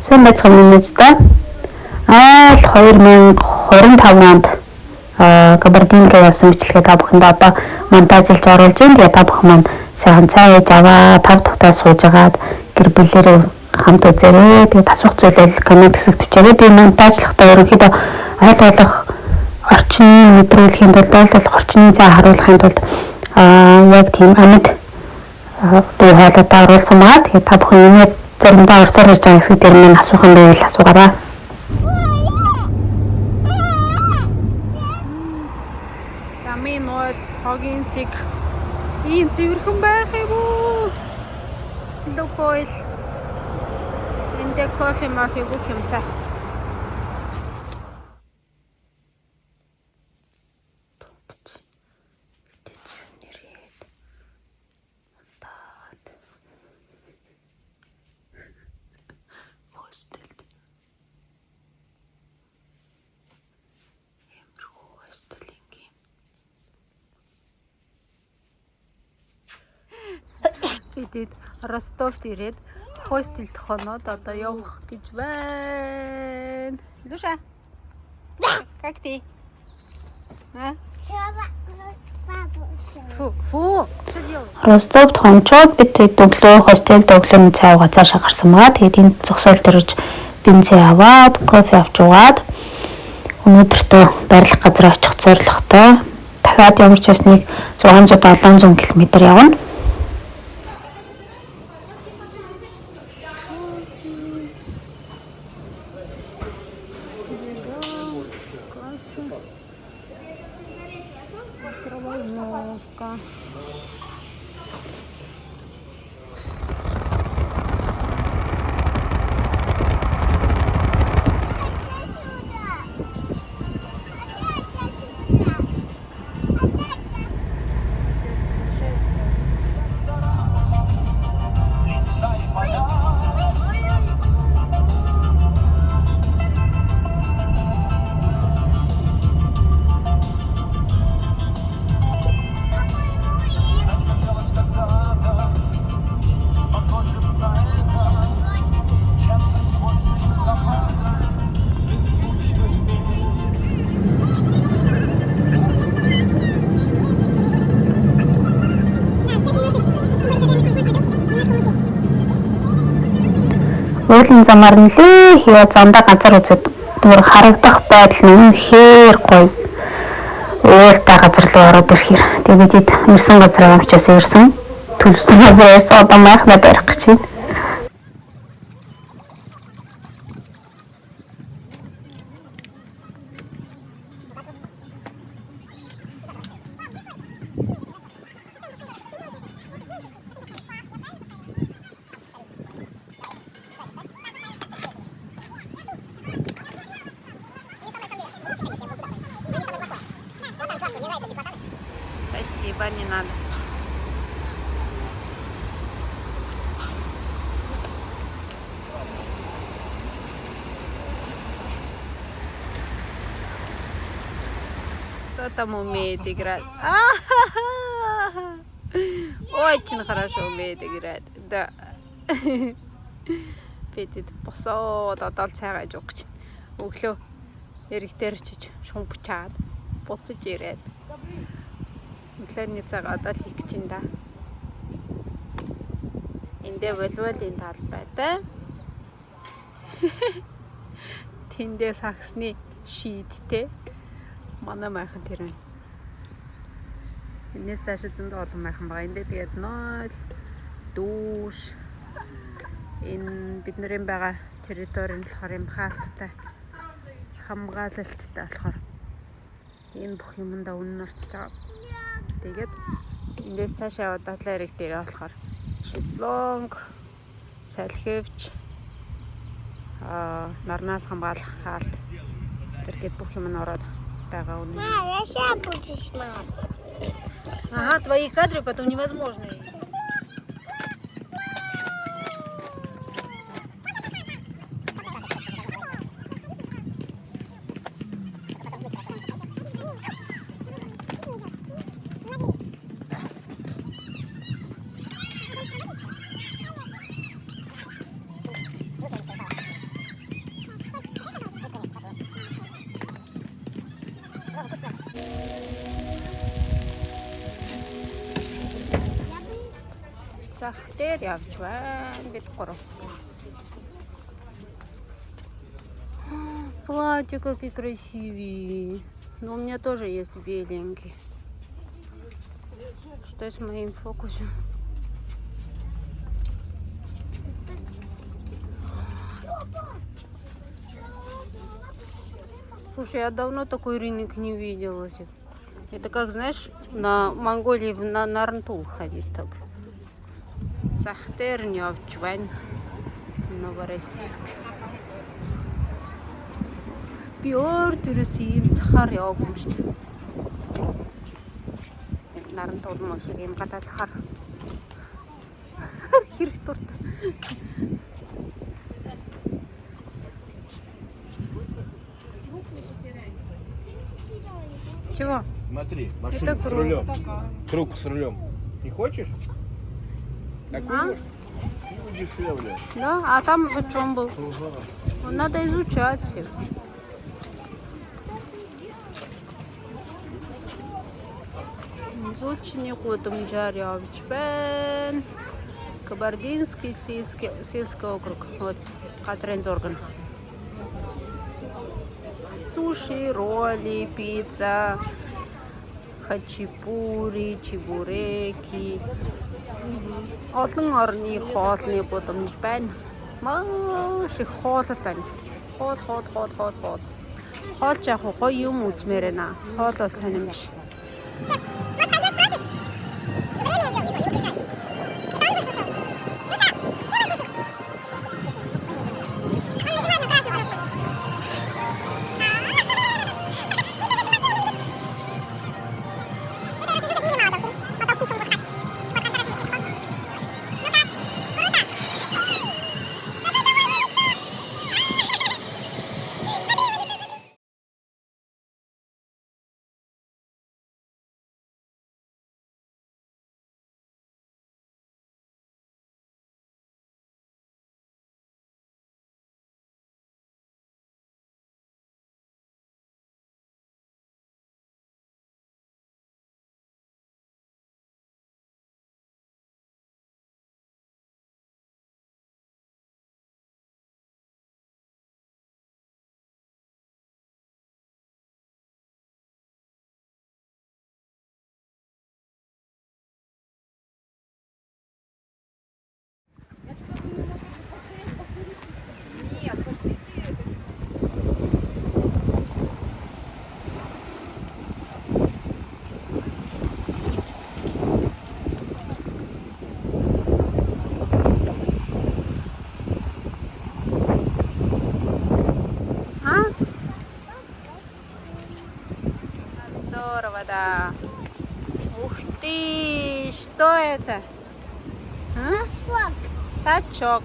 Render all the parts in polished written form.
Сайн байцгаана мэдээ. 2025 онд Кабардин руу явсан бичлэгээ та бүхэнд одоо монтажлж оруулж байна. Тэгээ та бүхэн маань сайхан цай ээж аваа, тав тухтай суужгаад гэр бүлээрээ хамт үзээрэй. Тэгээ тасвах зүйлэл коммент хэсэгт бичээрэй. Би монтажлахдаа ерөнхийдөө аль болох орчныг мэдрүүлэхийн тулд, орчныг сайн харуулахын тулд яг тийм амьд дуу хоолойтой оруулсан байгаа. Тэгээ та бүхэн энэ заримдаа орцоор ирж байгаа хэсэг дээр минь асуухан байвал асуугаарай. Замын ойл хогийн цэг ийм цэвэрхэн байх юм уу? Локойл энэ кофе мафи бүх юмтай. Бид Ростовт ирээд хостелд хоноод одоо явах гэж байна. Люша. Как ты? А? Фу, что делаешь? Ростовт хончоод бид өглөө хостелд өглөөний цай уугаа цаашаа гарсан байгаа. Тэгээд энд зогсоол төрж бензин аваад, кофе авч уугаад өнөөдөртөө байрлах газар очих зорилготой. Дахиад ямар ч байсныг 600-700 км явна. Уулын замаар нэлээ хийе замдаа газар үзээд бүр харагдах байдал нь үнэхээр гоё. Уултай газар руу ороод ирэхээр тэгээд бид ирсэн газар амчаас ирсэн. Төлөвсөн газраас одоо майхнаа барих гэж байна. Спасибо, не надо. Кто там умеет играть? Очень хорошо умеет играть. Да. Бид босоод одоо л цайгаа жуух гэж. Өглөө эрэгтэй ирчиж шумбчаад буцаж ирээд. Өглөөний цагаа одоо л хийх гэж байна да. Эндээ волейболын талбайтай. Тэндээ саксны шийдтэй. Манай майхан тэр байна. Энэс цааш зөндөө олон майхан байгаа. Эндээ тэгээд нол дүүш энэ бидний байгаа территорийн болохоор юм хаалттай хамгаалалттай болохоор энэ бүх юмдаа үнэн орчиж байгаа. Тэгээд эндээс цаашаа дадлаа эрэг дээр болохоор шезлонг, салхивч, нарнаас хамгаалах хаалт тэргээд бүх юм нь ороод байгаа үнэн. Я сейчас буду снимать. Ага, твои кадры потом невозможны. Захтер явж байна. Бид гурав. Платье какие красивые. Но у меня тоже есть беленький. Что с моим фокусом? Слушай, я давно такой рынок не видела. Это как, знаешь, на Монголии на Нарнтул ходить так. Захтер явж байна. Новороссийск. Би өөр төрөөс ийм цахаар яваагүй юм шүү дээ. Нарнтул мөн шиг ийм гадаа цахаар хэрэг турт. Чего? Смотри, машина с рулем. Круг с рулем. Не хочешь? Такую дешевле. Да, а там в чем был? Надо изучать все. Изучение Котомжар явж байна. Кабардинский сельский округ. Вот, Катрин Зорган. Суши, роли, пицца, хачапури, чебуреки. Олон орны хоолны гудамж байна. Маш их хоол байна. Хоол. Хоол ч яг гоё юм үзмээр байна. Хоол бол сонирм биш. Здорово, да. Ух ты, что это? А? Сачок.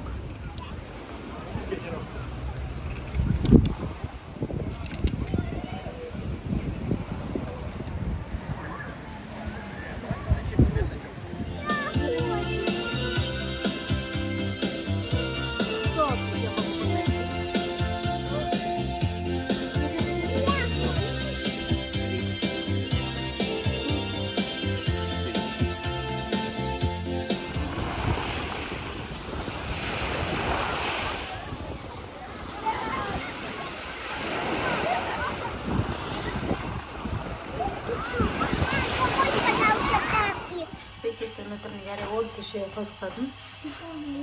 Тийшээ явахаас гадна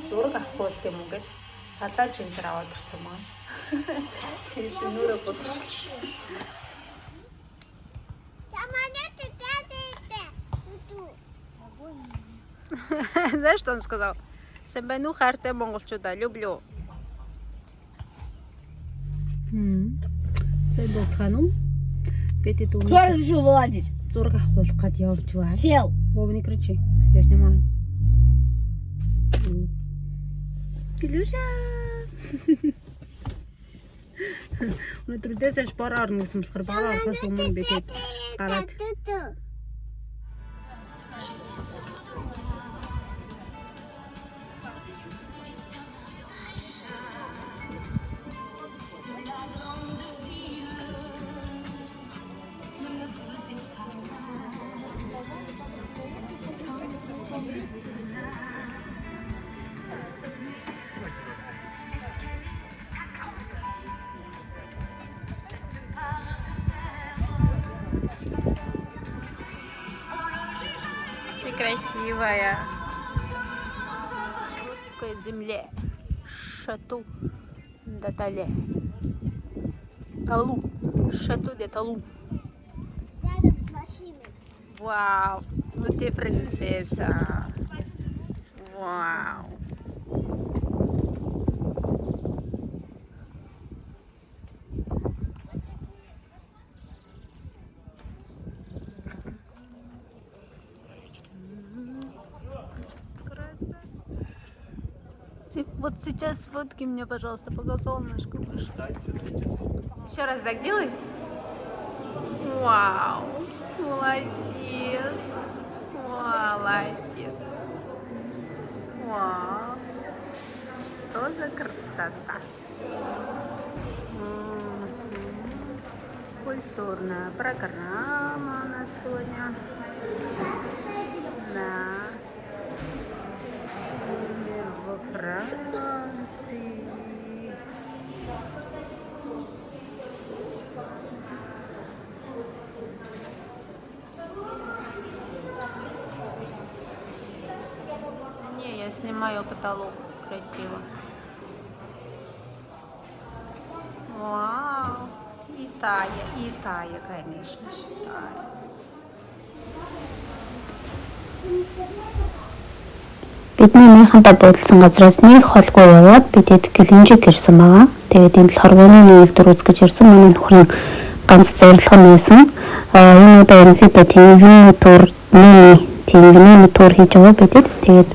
зураг авах бол юм уу гэд талаач энэ төр аваад ирсэн маа. Тэгээд нүрэ бодчих. Знаешь, что он сказал? Сэмбэну хартай монголчуудаа люблю. Сэй боцхану. Пети ту. Кто разрешил вылазить? Зураг авах гад явж байна. Сел. Вова, не кричи. Я снимаю. Илюша. Өнөөдөр дэсэж бор орно гэсэн болохоор бор орохоос өмнө би тэгээд гараад красивая. Русской земле. Шату де Тале. Талу. Шату де Талу. Рядом с машиной. Вау. Ну ты принцесса. Вау. Вот сейчас сфотки мне, пожалуйста, пока солнышко вышло. Еще раз так делай. Вау, молодец. Молодец. Вау. Что за красота. Культурная программа у нас сегодня. Да. Во Франции. Не, я снимаю каталог. Красиво. Вау. Италия, конечно, считаю. Бидний майхандаа буудалсан газраас нэг холгүй яваад бидэд гэлэнжиг ирсэн байгаа. Тэгээд энэ хорвооны нэгдүгээр үзгэж ирсэн манай нөхрийн ганц зорилго нь байсан. Энэ удаа ерөнхийдөө тийм тур хийж байгаа бидэд. Тэгээд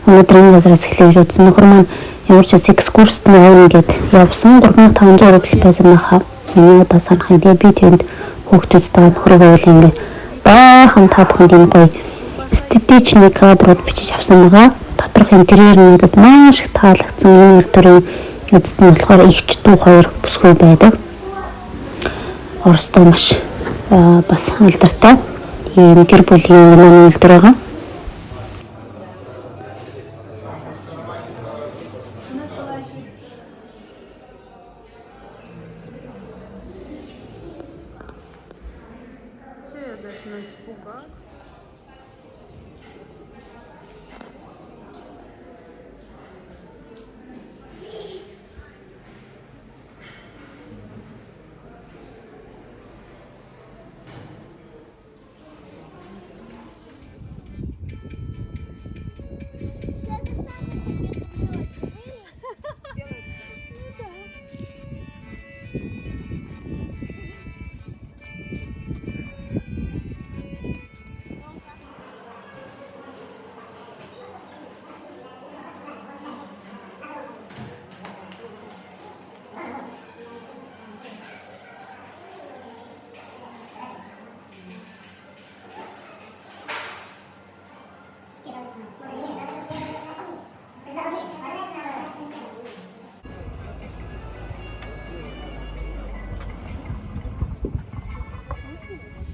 өнөөдөр энэ газраас эхлэж үзсэн. Нөхөр маань ямар ч бас экскурст нэ гээд явсан 3500 рубль байсан байхаа. Энэ удаа санах юм. Тэгээд би тэнд хүүхдүүдтэй нөхрөөгөө үл ингэ баахан та бүхэнд энэ гоё эстетичний кадрууд бичиж авсан байгаа. Доторх интерьер надад маш их таалагдсан. Энэ төрлийн эзэд нь болохоор ихч дүү хоёр бүсгүй байдаг. Оростой маш бас алдартай. Энэ гэр бүлийн нөлтөр байгаа.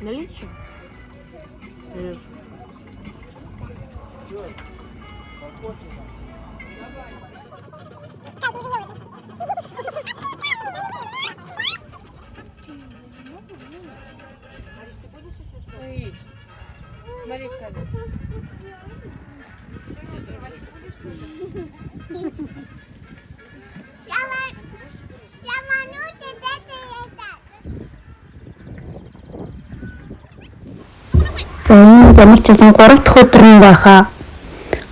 Наличие? Смотри, камера. Ямар ч үсэн 3 дахь өдөр нь байхаа.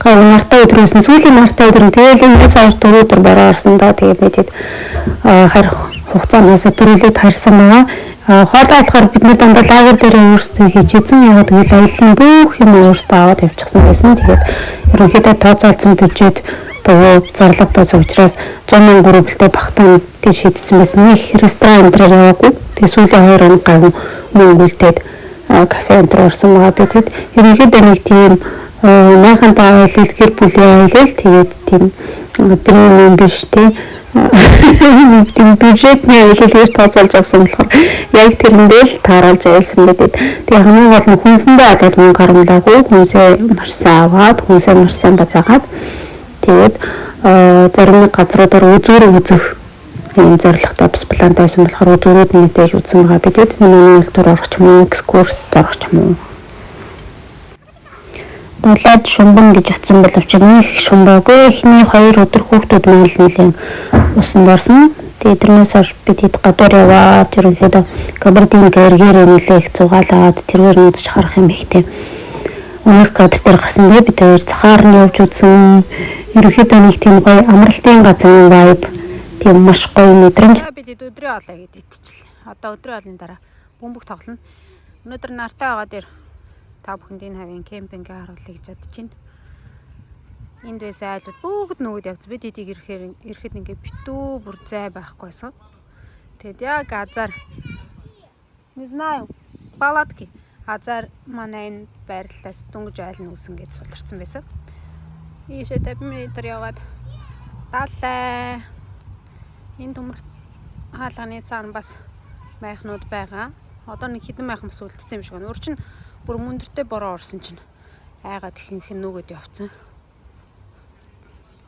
Гав мартай өдрөөсөн сүүлийн мартай өдөр нь тэгэл энэс хойш 4 өдөр бороо орсон доо тэгээд бидэд харих хугацаанаас төрүүлээд харсан байгаа. Хоолой болохоор бид нар дандаа лагер дээр өөрсдөө хийж эзэн яваад тэгэл аяллаа бүх юм өөрсдөө аваад явчихсан байсан. Тэгээд ерөнхийдөө тооцоолсон бюджет буюу зарлаг байсан учраас 100,000 рубльтэй багтаан гэж шийдсэн байсан. Нэг ресторан дээр яваагүй. Тэгээд сүүлийн 2 хоног гав мөнгө үлдээд кафе өндөр орсон байгаа бидэд ерөнхийдөө нэг тийм майхантай аялал гэр бүлийн аялал тэгээд тийм премиум биш тийм бюджетний аялал гэж тооцоолж авсан болохоор яг тэрэндээ л тааруулж аялсан бидэд тэгээд хамгийн гол нь хүнсэндээ болоод мөнгө харамлаагүй хүнсээ маш сайн аваад хүнсээ маш сайн бацаагаад тэгээд зарим нэг газруудаар үзэх энэ зорилготой бас плантай байсан болохоор үзүүрүүд мэдээж үзсэн байгаа бидэд миний нэг төр орох ч юм уу экскурс орох ч юм уу Далаад шумбан гэж утсан боловч нэг шумбаагүй эхний 2 өдөр хүүхдүүд маань нэлийн усанд орсон. Тэгээд тэрнээс хойш бид хэд гадуур яваад ерөнхийдөө Кабардинг эргээр нэлээ их зугаалаад тэрээр нүдч харах юм ихтэй. Өмнөх кадр дээр гарсан дээ бид хоёр цахаар нь явж үзсэн. Ерөнхийдөө нэг тийм гоё амралтын газрын vibe тийм маш гоё мэдрэмж. Бид өдрийн хоолой гэдэг итчихлээ. Одоо өдрийн хоолны дараа бөмбөг тоглоно. Өнөөдөр нартай байгаа дээр та бүхэнд энэ хавийн кемпингээ харуулъя гэж бодож байна. Энд байсан айлууд бүгд нөгөөд явц. Бид эдийг ирэхэд ингээ битүү бүр зай байхгүйсэн. Тэгэд яг азар не знаю, палатки. Азар манай энэ байрлалаас дүнгиж айлн үүсэн гэж суларсан байсан. Ийшээ 50 м яваад далай. Энэ төмөр хаалганы цаана бас майхнууд байгаа. Одоо нэг хідэн майхан бас үлдсэн юм шиг байна. Өөр чинь бүр мөндөртэй бороо орсон чинь айгаад ихэнх нь нөгөөд явцсан.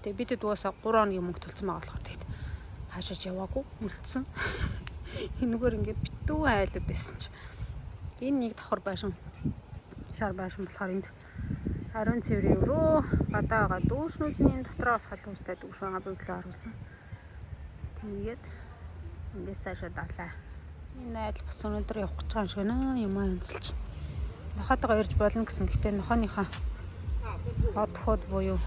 Тэгээ бидэд уусаа 3 хоногийн мөнгө төлсөн байгаа болохоор тэгэд хаашаач яваагүй үлдсэн. Энэгээр ингээд битүү айлууд байсан чи. Энэ нэг давхар байшин шар байшин болохоор энд ариун цэврийн рүү гадаа байгаа дүүшнүүдийн дотроос халуустай дүүш байгаа бүгдлээ оруулсан. Тэгээд эндээс цаашаа далаа. Энэ айл бас өнөөдөр явах гэж байгаа юм шиг байна. Юмаа янзлж байна. Нохотойгоо ирж болно гэсэн. Гэхдээ нохооныхаа одход буюу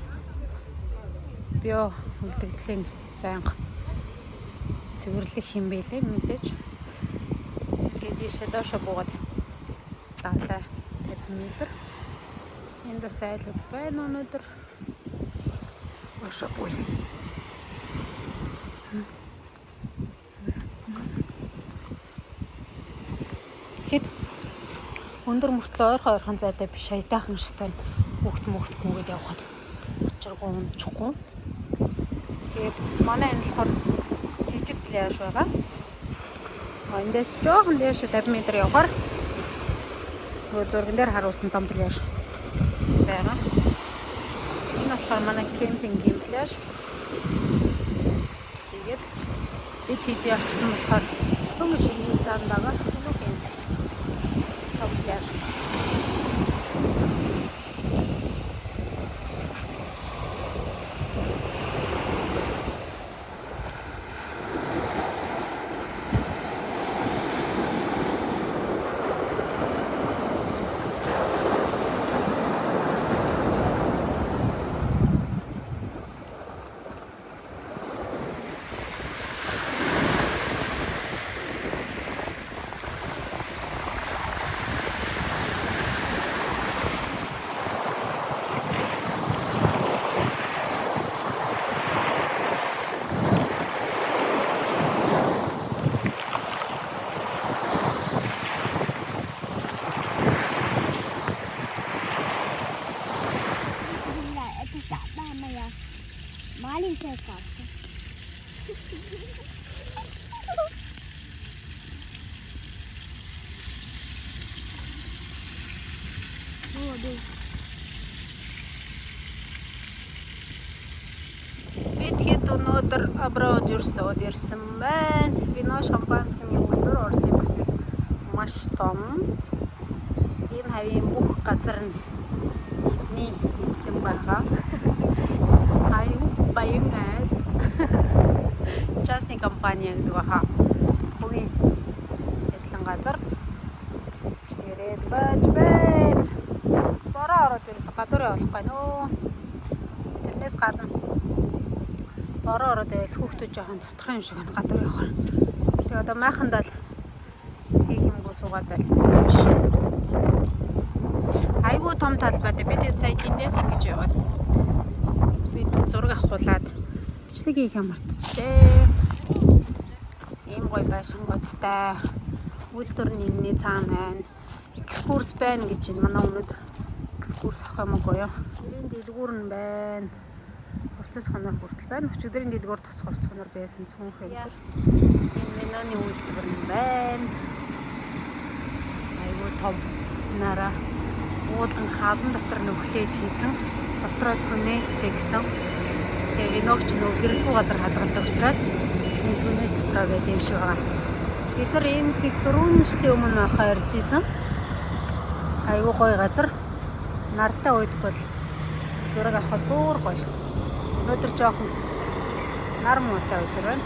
био үлдэгдлийн байнга цэвэрлэх юм байлээ мэдээж. Тэгээд ийшээ доошо буугаад далаа 50 м. Энд бас айлууд байна өнөөдөр. Доошо бууя. Хэд өндөр мөртлөө ойрхон зайтай биш хайтаахан шигтэй хүүхдгүйгээд явхад учиргүй унчихгүй. Тэгээд манай энэ болохоор жижиг пляж байгаа. Эндээс жоохон дээш 50 м явахаар нөгөө зурган дээр харуулсан том пляж байгаа. Энэ болохоор манай кемпингийн пляж. Тэгээд бид хэд явсан болохоор дөнгөж шиний цаанд байгаа. Пляж. Маленькая карта. Молодец. Бид хэд өнөөдөр аброод ирсэн байна. Вино шампанскийн өдөр орсон юм гэсэн маш том. Энэ хавийн бүх газар нь эдний юм байгаа. Баян айл. Частный компания гэдэг баха. Хувийн эдлэн газар. Ирээд бач байна. Бороо ороод ирсэн гадуур явахгүй нөө. Тэрнээс гадна бороо ороод байл хүүхдүүд жоохон цоцох юм шиг байна гадуур явахаар. Тэгээ одоо майхандаа л хийх юмгүй суугаад байл биш. Айгуу том талбай дээр бид сая тэндээс ингэж яваад зураг авахулаад бичлэг хийх юм мартчихлээ. Ийм гоё байшингуудтай үйлдвэр нэмний цаана байна. Экскурс байна гэж манай өнөөдөр экскурс авах юм уу юу? Өдрийн дэлгүүр нь байна. Хувцас хонор хүртэл байна. Өчигдрийн дэлгүүр тус хувцас хонор байсан цүнх энэ. Энэ меноны үйлдвэр нь байна. Айгуу том нараа уулан хадан дотор нөхлээд хийсэн. Дотроо түнэлтэй гэсэн. Тэгээ виногч нөгөө гэрэлгүй газар хадгалдаг учраас энэ түнэл дотроо байд юм шиг байгаа. Тэгэхээр энэ нэг 4 жилийн өмнө байхаа ирж исэн. Айгуу гоё газар. нартай үед бол зураг авахд бүр гоё. Өнөөдөр жоохон нар муутай өдөр байна.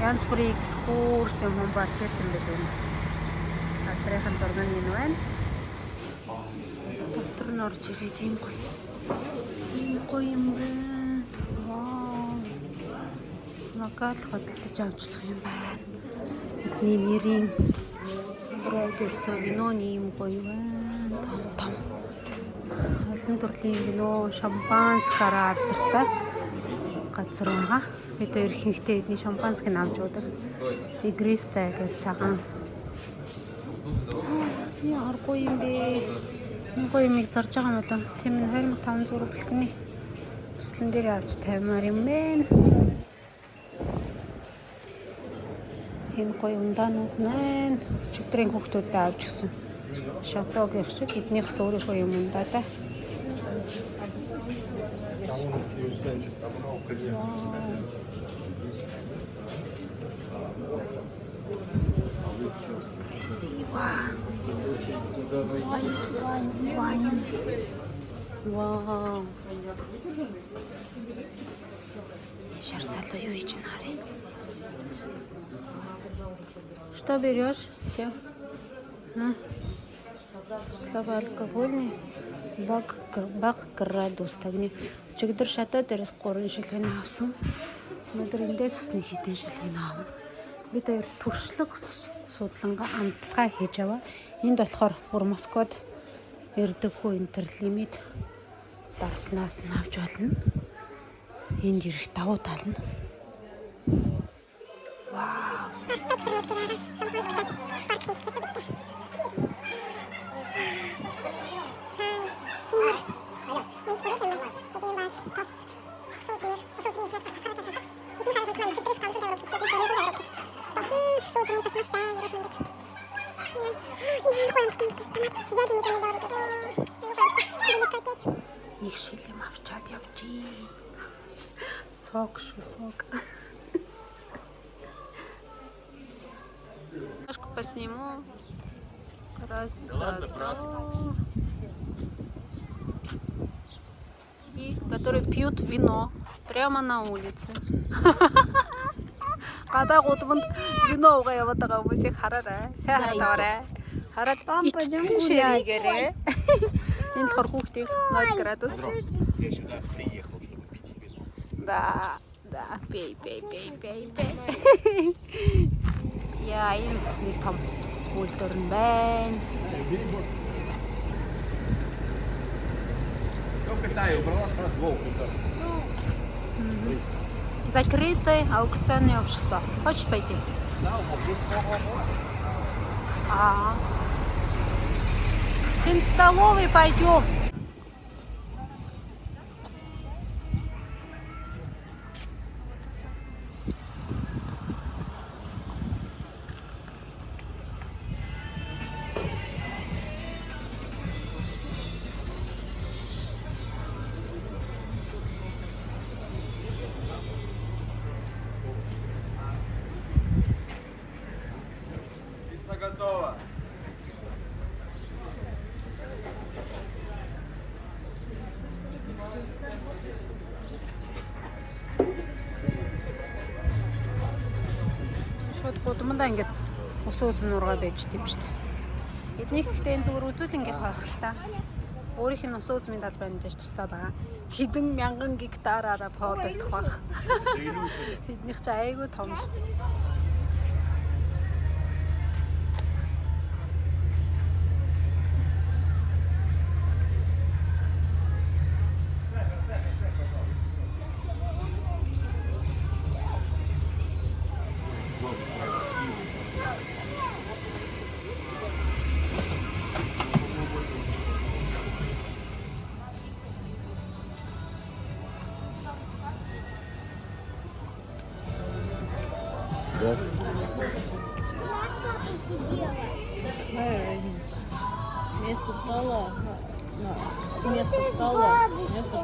Янз бүрийн экскурс юм бол хэл юм бэл энэ. Газрынхан зураг нь энэ байна. Дотор нь орж ирээд ийм гоё. Ийм гоё юм байна. Вау. Локал хөдөлж авчлах юм байна. Бидний нэрийн бродерсо виноны юм гоё байна. Том. Олон төрлийн вино, шампанскаараа алдартай газар байгаа. Бид хоёр ихэнхдээ эдний шампанскыг авч уудаг. Игристэ гэж цагаан. Яар гоё юм бэ? Гоё юмыг зарж байгаа юм байна. Тийм нь 2500 рубль төслөн дээр авч тавимаар юм байна. Энэ гоё ундаанууд маань чөтгөрийн хүүхдүүдэд авч гисэн. Шатогийн шиг эднийх өөрийнхөө юм ундаа та. Вау. Шарцалу юу хийж нарыг. Что берешь? Все. Слабо алкогольный. Баг градус тагны. Чигдэр шатаа дээрээс 3 шилжин авсан. Өнөөдөр эндээс усны хитэн шилжин аав. Бид хоёр туршлага судлангаа амтлагаа хийж аваа. Энд болохоор бүр Москвад эрдэггүй интер лимит дарснаас нь авч болно. Энд ирэх давуу тал нь. Вау. Нэг шилэм авчаад явжий. Сок шүү сок. Немножко посниму. Красота. И которые пьют вино прямо на улице. Гадаа гудамд вино уугаа яваад байгаа хүмүүсийг хараарай. Сайн хараарай. Хараад пойдем гулять. Энэ болохоор хүүхдийн 0 градус. Я сюда приехал, чтобы пить вино. Да, пей. Яа, ийм нэг том үйлдвэр нь байна. Закрытое аукционное общество. Хочешь пойти? В столовой пойдем. Пицца готова. Шууд гудамдаа ингээд ус ууз нуурга байж тийм шүү дээ. Эднийх гэхдээ энэ зүгээр үзүүлэнгийнх байх л та. Өөрийнх нь ус уузмын талбай мэдээж тустай байгаа. Хэдэн мянган гектараараа поологдох байх. Эднийх ч айгүй том шүү дээ. Да. Место встало, с места встало, место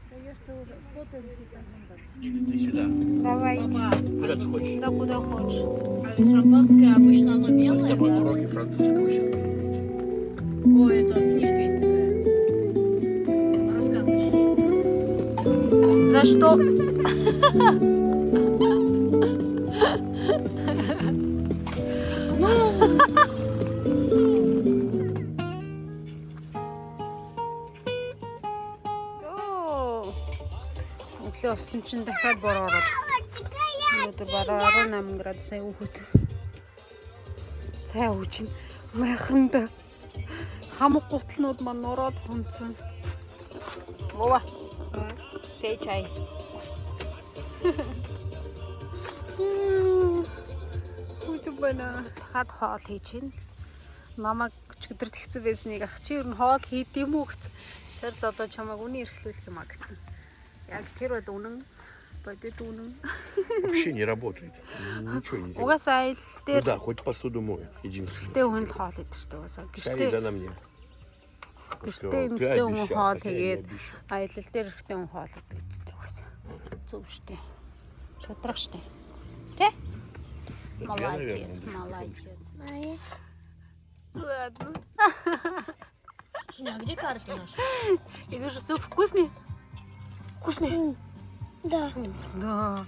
Даешь что уже сфотаемся и пойдем дальше. Или ты сюда? Давай. Куда ты хочешь? Да куда хочешь. А ведь шампанское обычно оно Мы с белое, тобой да? уроки французского сейчас. Ой, это книжка есть такая. Рассказ точнее. За что? Өглөө өссөн чинь дахиад бор ороод. Өнөөдөр бараа 18 градусаа өвхөт. Цай ууж чинь майханд хамаг гутлнууд маань нураад хонцсон. Мова. Пей чай. Үгүй бана. Хад хоол хийж чинь. Намайг өчигдөр тэгсэн байсныг ах чи ер нь хоол хийд юм уу гэсэн. Тэр одоо чамайг үний эрхлүүлэх юм а гэсэн. Яг тэр бод үнэн. Бодит үнэн. Вообще не работает. Ничего не делает. Угаасаа айл Ну дээр да, хоть посуду мой. Единственное. гэртээ хүн л хоол идэж шүү дээ угаасаа. Чай да на мне. Гэртээ Ты эмэгтэй хүн обещал, хоол хотя я не хийгээд обещал. аялал дээр гэртээ хүн хоол идэг үстэй угаасаа. Зөв шүү дээ. Шудрах шүү дээ. Тэ? Я, Молодец, наверное, молодец. Мои. Ладно. Женя, а где карты наши? Идешь, все вкусный? Вкусный? Да. Да.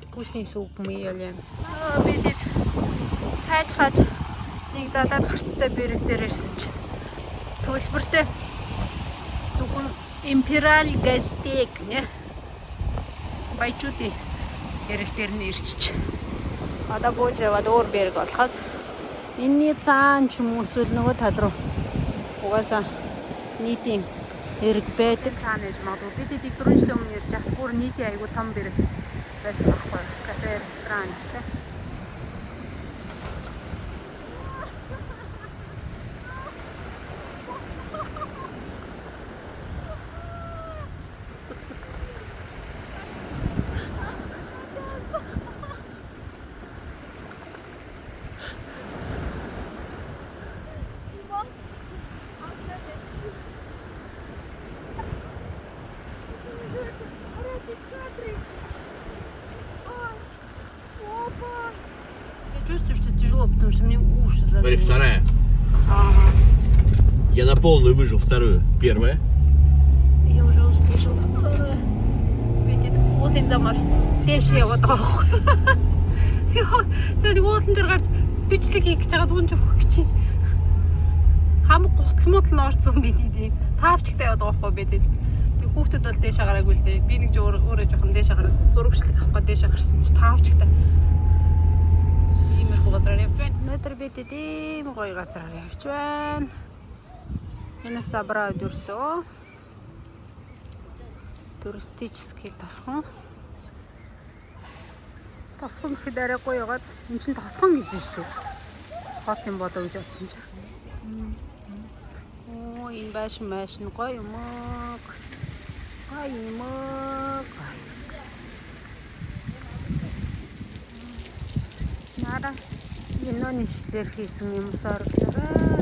Вкусный суп мы ели. Видит. Хайч. Нэг далаад харцтай бэрэг дээр ирсэн чинь. Төлбөртэй. Зөвхөн империал гастек нэ. Баячуудын бэрэг дээр нь ирчих. Одоо бууж яваад өөр бэрэг болохоос энэний цаан ч юм уу эсвэл нөгөө тал руу угаасаа нийтийн эрг байдаг. Цаана ээж магадгүй бид эдийг 4 жилийн өмнө ирж авах бүр нийтийн айгуу том бэрэг байсан байхгүй. Кафе, ресторан гэх. Я чувствую, что тяжело, потому что мне уши Смотри, заткнулись. вторая. Ага. Я на полную выжил вторую. Первая. Я уже услышала. Видит, уулын замаар дээш яваад байгаа байхгүй. Яа, зөв уулан дээр гарч бичлэг хийх гэж байгаад унж өгөх гэж байна. Хамаг гутлмууд нь орсон бид ийм таавчтай яваад байгаа байхгүй бид. Тэг хүүхдүүд бол дээш гараагүй л дээ. Би нэг өөрөө жоохон дээш гараад зурагчлах авахгүй дээш гарсан чи таавчтай. Иймэрхүү газар явж байна. Өнөөдөр бид ийм гоё газар явж байна. Энэ Сабра дөрсөө. Туристический тосхон. Тосхон гэхэд арай гоё ягаад эн чинь тосхон гэж байна шүү дээ. Хот юм болоо гэж бодсон чинь. Оо энэ машин гоё юм аа. Гоё юм аа. Нара энэ шилэр хийсэн юм саргалаа.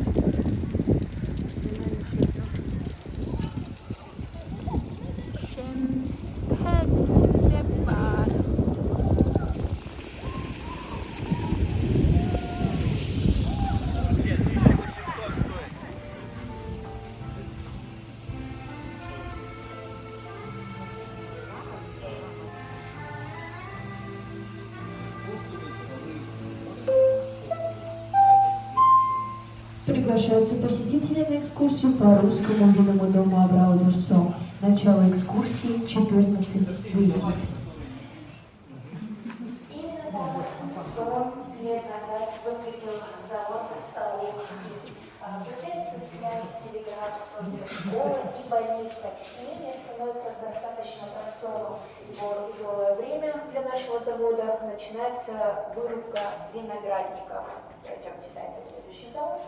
Приглашаются посетители на экскурсию по русскому винному дому Абрау-Дюрсо. Начало экскурсии 14:10. 40 лет назад выглядел завод столов. Появляется связь телеграфства со школой и больницей. Имение становится достаточно просторным. В тяжелое время для нашего завода начинается вырубка виноградников. Пойдемте далее в следующий зал.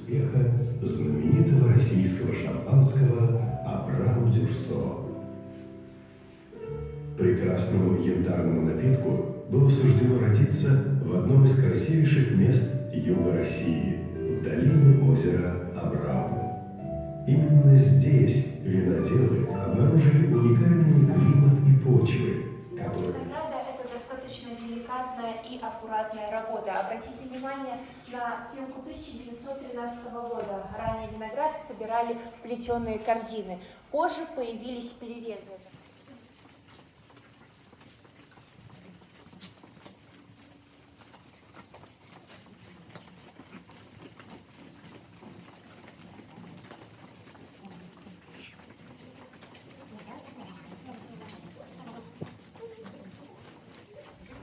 успеха знаменитого российского шампанского Абрау Дюрсо. Прекрасному янтарному напитку было суждено родиться в одном из красивейших мест юга России, в долине озера Абрау. Именно здесь виноделы обнаружили уникальный климат и почвы, которые... Это достаточно деликатная и аккуратная работа. Обратите внимание на съемку 1913 года. Ранее виноград собирали в плетеные корзины. Позже появились перерезы.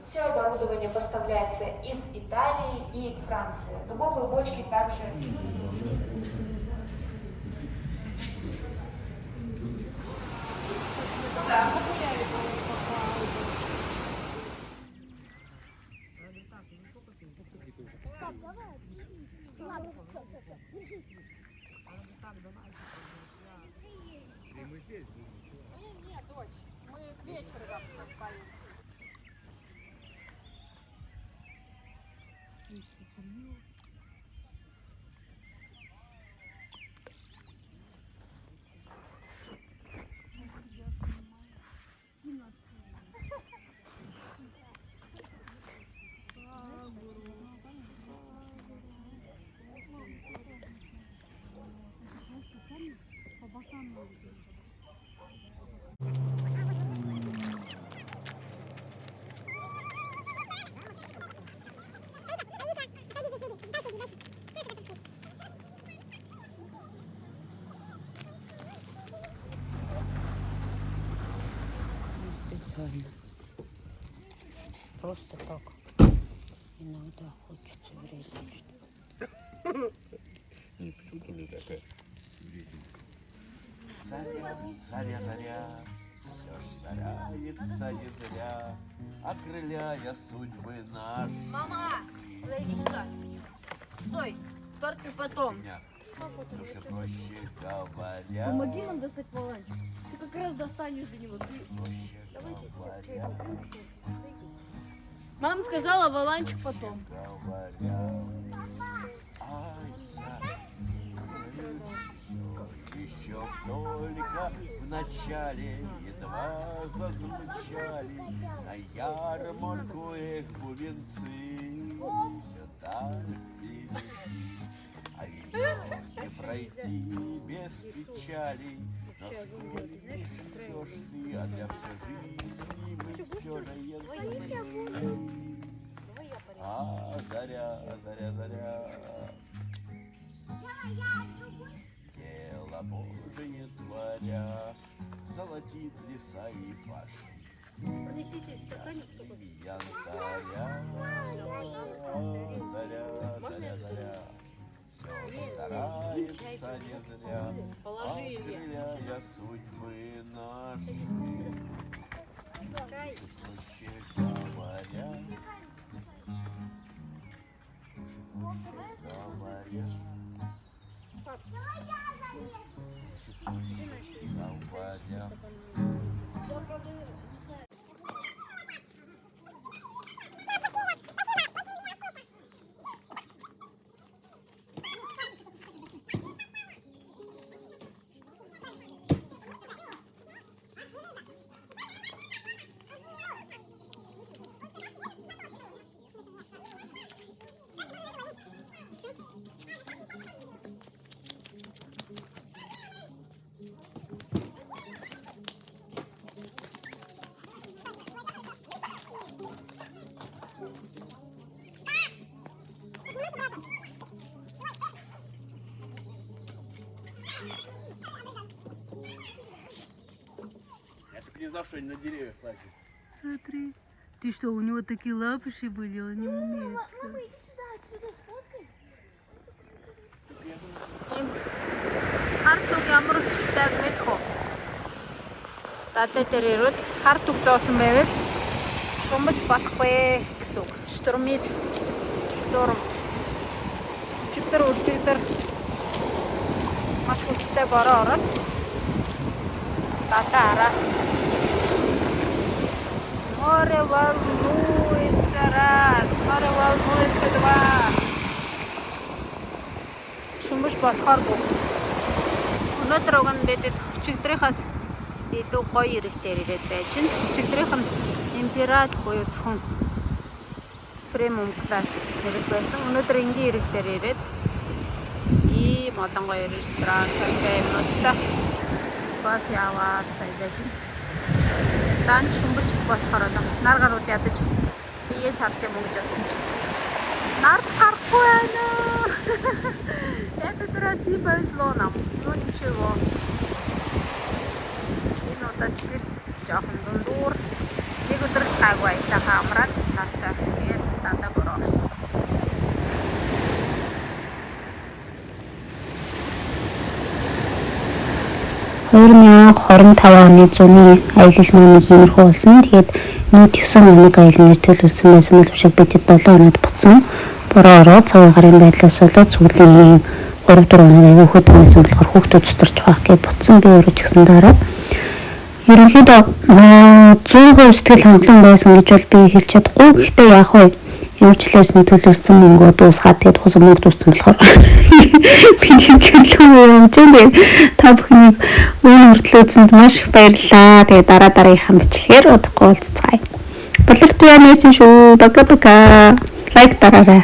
Все оборудование поставляется из Италии и Франции. Дубовые бочки также. Нет, дочь, мы к вечеру завтра поедем. Специально. Просто так. Иногда хочется вредничать. Не, почему ты мне такая вредненькая? Заря, заря, заря, все старается не зря, окрыляя судьбы наши. Мама, подойди сюда. Стой, только потом. Слушай, проще говоря. Помоги нам достать валанчик. Ты как раз достанешь до него. Проще говоря. Мама сказала валанчик потом. Еще только в начале едва зазвучали на ярмарку их бубенцы. Все так впереди, а не пройти без печали. Но сколько ждешь ты, а для всей жизни мы все же едем. А заря, заря, заря. Дело Божие творя, золотит леса и пашни. Принесите стаканчик. Янтаря, заря, заря, заря. Все старается не зря, окрыляя судьбы наши. Проще говоря, я так не знал, что они на деревьях лазят. Смотри. Ты что, у него такие лапыши были, он не умеет. Мама, иди сюда, отсюда сфоткай. Хар түг ямар өвчтэй мэдхүү. Далай дээр ирвэл хар түг зоосон байвал шумбаж болохгүй гэсэн үг. Штормид, шторм. Өчигдөр Маш хүчтэй бороо ороод татаараа море волнуется раз, море волнуется два. Шумбаш болохооргүй. Өнөөдөр уг нь бидэд өчигдрийнхаас илүү гоё ирэлтээр ирээд байж чинь. Өчигдрийнх нь империал буюу зөвхөн премиум класс хэрэг байсан. Өнөөдөр энгийн ирэлтээр ирээд ийм олон гоё ресторан, кафе, нуттай кофе аваад сайдаж. Дан шумбарч болохоор нар гарууд ядаж бие шаард юм гэж бодсон чинь. Нар гарахгүй байна. Это раз не повезло нам. Ну ничего. Энэ удаа жоохон дундуур. Нэг өдөр тагвай та хамраад настай тэгээд танда борос. Хоёрын 25 оны зуны аялал маань иймэрхүү болсон. Тэгээд нийт 9 оног аялал нэр төлөвлөсөн байсан бол шиг бидэд 7 хоноод буцсан. Бороо ороод цагаан гарын байдлаас болоод сүүлийн 3-4 хоног аягүй хөдөө байсан болохоор хүүхдүүд цуцарч байх гэж буцсан. Би өөрөө ч гэсэн дараа. Ерөнхийдөө 100% сэтгэл хангалуун байсан гэж бол би хэлж чадахгүй. Гэхдээ яах вэ? Ямарчлаас нь төлөвлөсөн мөнгөө дуусгаад тэгээд хус мөнгө дууссан болохоор би төлөвлөсөн юм чинь та бүхний үеийн хүртлөөсөнд маш их баярлалаа. Тэгээд дараагийнхаа бичлэгээр удахгүй уулзцгаая. Балерт яа нэсэн шүү. Бака бака. Лайк дараарай.